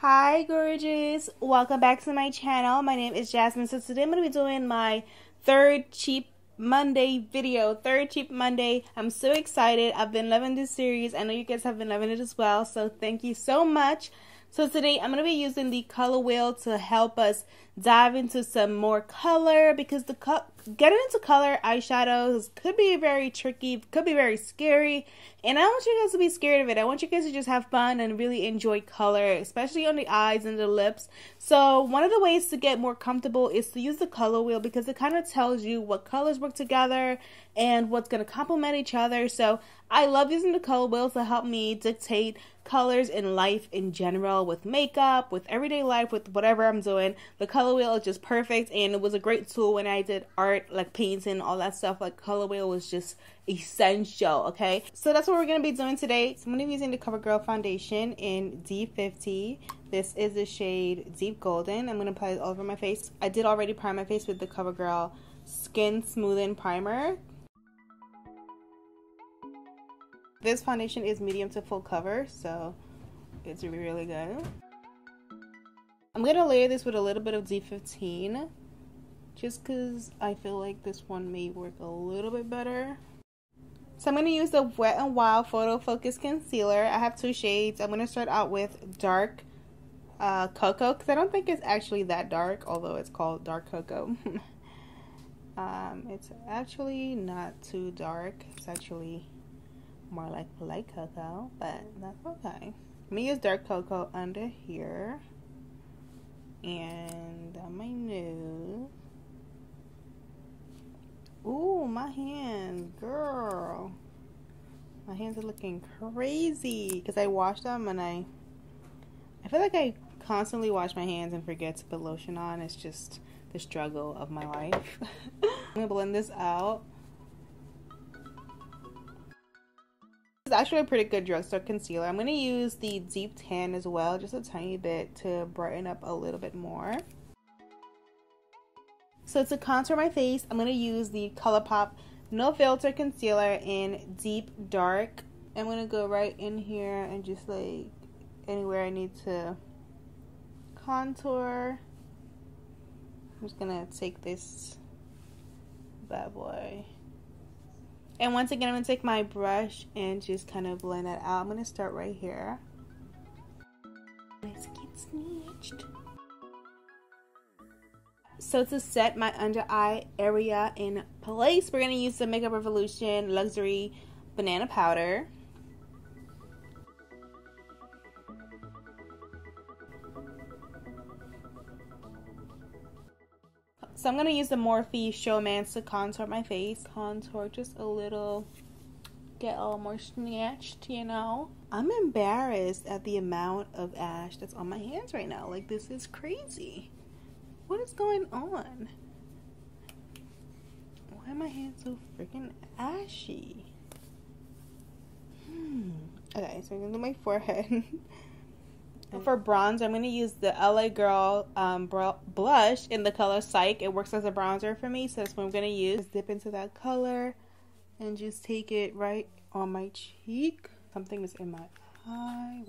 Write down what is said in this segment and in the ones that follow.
Hi gorgeous, welcome back to my channel. My name is Jasmine. So today I'm going to be doing my third cheap Monday video. I'm so excited. I've been loving this series. I know you guys have been loving it as well, so thank you so much. So today I'm going to be using the color wheel to help us dive into some more color, because getting into color eyeshadows could be very tricky, could be very scary, and I don't want you guys to be scared of it. I want you guys to just have fun and really enjoy color, especially on the eyes and the lips. So one of the ways to get more comfortable is to use the color wheel, because it kind of tells you what colors work together and what's going to complement each other. So I love using the color wheel to help me dictate colors in life in general, with makeup, with everyday life, with whatever I'm doing. The color wheel is just perfect, and it was a great tool when I did art, like painting, all that stuff. Like color wheel was just essential. Okay, so that's what we're gonna be doing today. So I'm gonna be using the Covergirl Foundation in D50. This is the shade Deep Golden. I'm gonna apply it all over my face. I did already prime my face with the Covergirl Skin Smoothing Primer. This foundation is medium to full cover, so it's really good. I'm going to layer this with a little bit of D15, just because I feel like this one may work a little bit better. So I'm going to use the Wet n Wild Photo Focus Concealer. I have two shades. I'm going to start out with Dark Cocoa, because I don't think it's actually that dark, although it's called Dark Cocoa. It's actually not too dark. It's actually more like light cocoa, but that's okay. I'm gonna use dark cocoa under here and on my nose. Ooh, my hands, girl. My hands are looking crazy because I washed them, and I feel like I constantly wash my hands and forget to put lotion on. It's just the struggle of my life. I'm gonna blend this out. It's actually a pretty good drugstore concealer. I'm going to use the Deep Tan as well, just a tiny bit to brighten up a little bit more. So to contour my face, I'm going to use the Colourpop No Filter Concealer in Deep Dark. I'm going to go right in here and just like anywhere I need to contour. I'm just going to take this bad boy. And once again, I'm going to take my brush and just kind of blend that out. I'm going to start right here. Let's get snatched. So to set my under eye area in place, we're going to use the Makeup Revolution Luxury Banana Powder. So I'm going to use the Morphe Showmance to contour my face. Contour just a little, get a little more snatched, you know. I'm embarrassed at the amount of ash that's on my hands right now. Like, this is crazy. What is going on? Why are my hands so freaking ashy? Okay, so I'm going to do my forehead. For bronzer, I'm going to use the LA Girl blush in the color Psych. It works as a bronzer for me, so that's what I'm going to use. Just dip into that color and just take it right on my cheek. Something is in my eye.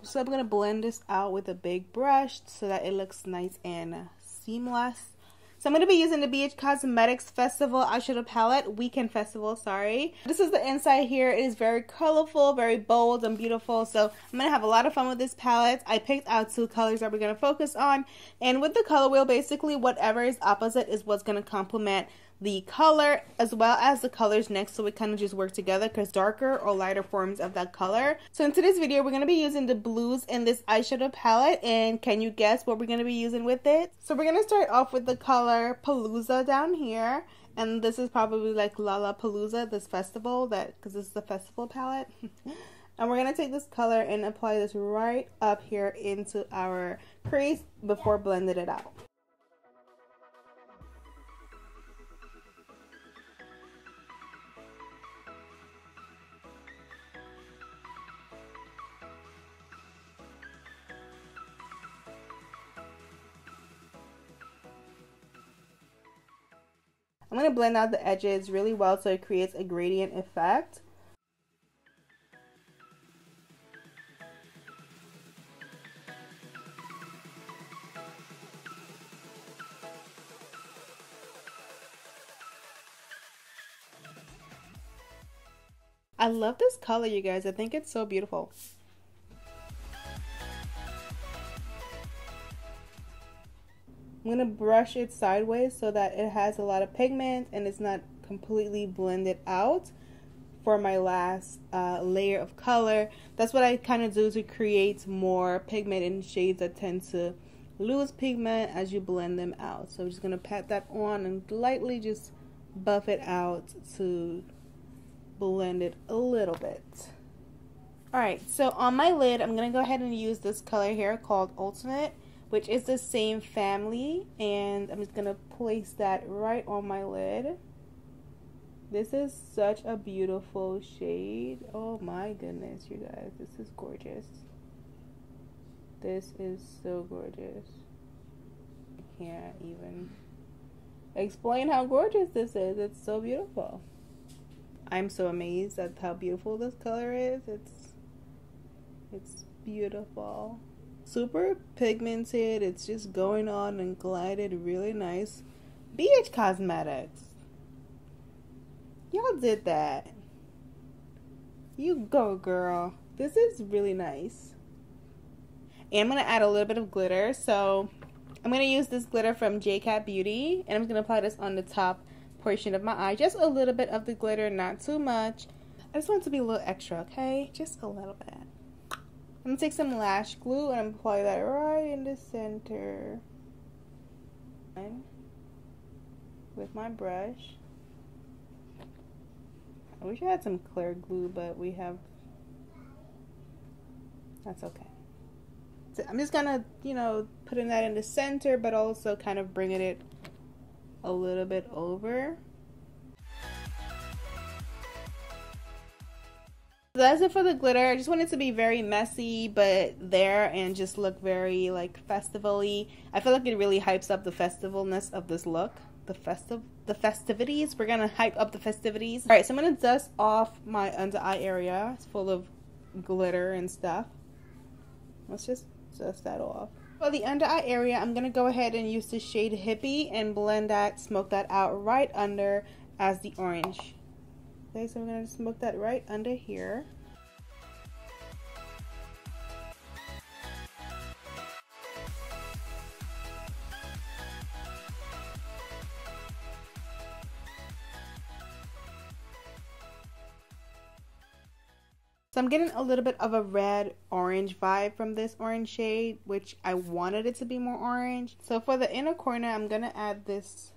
So I'm going to blend this out with a big brush so that it looks nice and seamless. So I'm going to be using the BH Cosmetics Festival eyeshadow palette, Weekend Festival, sorry. This is the inside here. It is very colorful, very bold and beautiful. So I'm going to have a lot of fun with this palette. I picked out two colors that we're going to focus on. And with the color wheel, basically whatever is opposite is what's going to complement the color as well as the colors next, so it kind of just work together because darker or lighter forms of that color. So in today's video, we're going to be using the blues in this eyeshadow palette, and can you guess what we're going to be using with it? So we're going to start off with the color Palooza down here, and this is probably like Lollapalooza, this festival, because this is the festival palette. And we're going to take this color and apply this right up here into our crease before blending it out. I'm going to blend out the edges really well so it creates a gradient effect. I love this color, you guys. I think it's so beautiful. I'm going to brush it sideways so that it has a lot of pigment and it's not completely blended out for my last layer of color. That's what I kind of do to create more pigment in shades that tend to lose pigment as you blend them out. So I'm just going to pat that on and lightly just buff it out to blend it a little bit. Alright, so on my lid, I'm going to go ahead and use this color here called Ultimate, which is the same family, and I'm just going to place that right on my lid. This is such a beautiful shade. Oh my goodness, you guys, this is gorgeous. This is so gorgeous. I can't even explain how gorgeous this is. It's so beautiful. I'm so amazed at how beautiful this color is. It's beautiful. Super pigmented. It's just going on and glided really nice. BH Cosmetics. Y'all did that. You go, girl. This is really nice. And I'm going to add a little bit of glitter. So I'm going to use this glitter from JCat Beauty. And I'm going to apply this on the top portion of my eye. Just a little bit of the glitter, not too much. I just want it to be a little extra, okay? Just a little bit. I'm going to take some lash glue and apply that right in the center. With my brush. I wish I had some clear glue, but we have... That's okay. So I'm just gonna, you know, putting that in the center, but also kind of bringing it a little bit over. So that's it for the glitter. I just want it to be very messy, but there, and just look very like festival-y. I feel like it really hypes up the festivalness of this look. The festivities. We're gonna hype up the festivities. Alright, so I'm gonna dust off my under eye area. It's full of glitter and stuff. Let's just dust that off. For the under eye area, I'm gonna go ahead and use the shade Hippie and blend that, smoke that out right under as the orange. Okay, so we're gonna smoke that right under here. So I'm getting a little bit of a red-orange vibe from this orange shade, which I wanted it to be more orange. So for the inner corner, I'm going to add this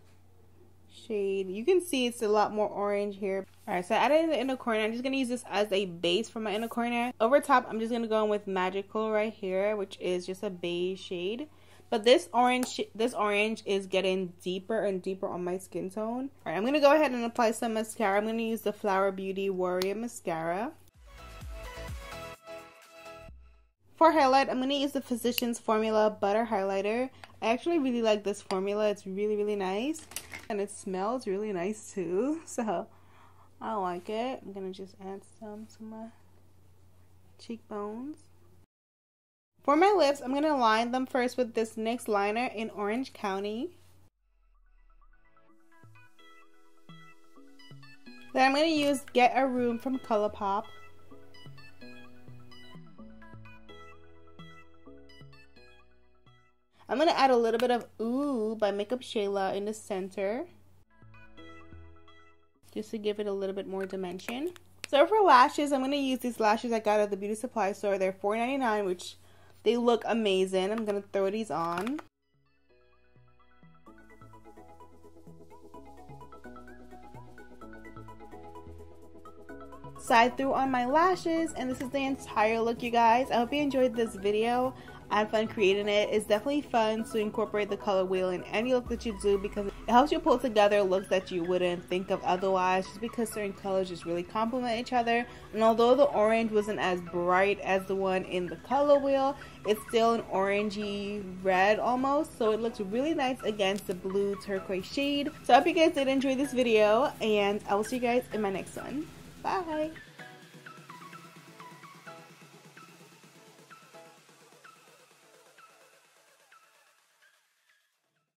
shade. You can see it's a lot more orange here. Alright, so I added in the inner corner. I'm just going to use this as a base for my inner corner. Over top, I'm just going to go in with Magical right here, which is just a beige shade. But this orange is getting deeper and deeper on my skin tone. Alright, I'm going to go ahead and apply some mascara. I'm going to use the Flower Beauty Warrior Mascara. For highlight, I'm going to use the Physicians Formula Butter Highlighter. I actually really like this formula. It's really, really nice. And it smells really nice too. So, I like it. I'm going to just add some to my cheekbones. For my lips, I'm going to line them first with this NYX liner in Orange County. Then I'm going to use Get a Room from Colourpop. I'm going to add a little bit of Ooh by Makeup Shayla in the center, just to give it a little bit more dimension. So for lashes, I'm going to use these lashes I got at the beauty supply store. They're $4.99, which they look amazing. I'm going to throw these on. Side through on my lashes, and this is the entire look, you guys. I hope you enjoyed this video. I had fun creating it. It's definitely fun to incorporate the color wheel in any look that you do, because it helps you pull together looks that you wouldn't think of otherwise, just because certain colors just really complement each other. And although the orange wasn't as bright as the one in the color wheel, it's still an orangey red almost, so it looks really nice against the blue turquoise shade. So I hope you guys did enjoy this video, and I will see you guys in my next one. Bye!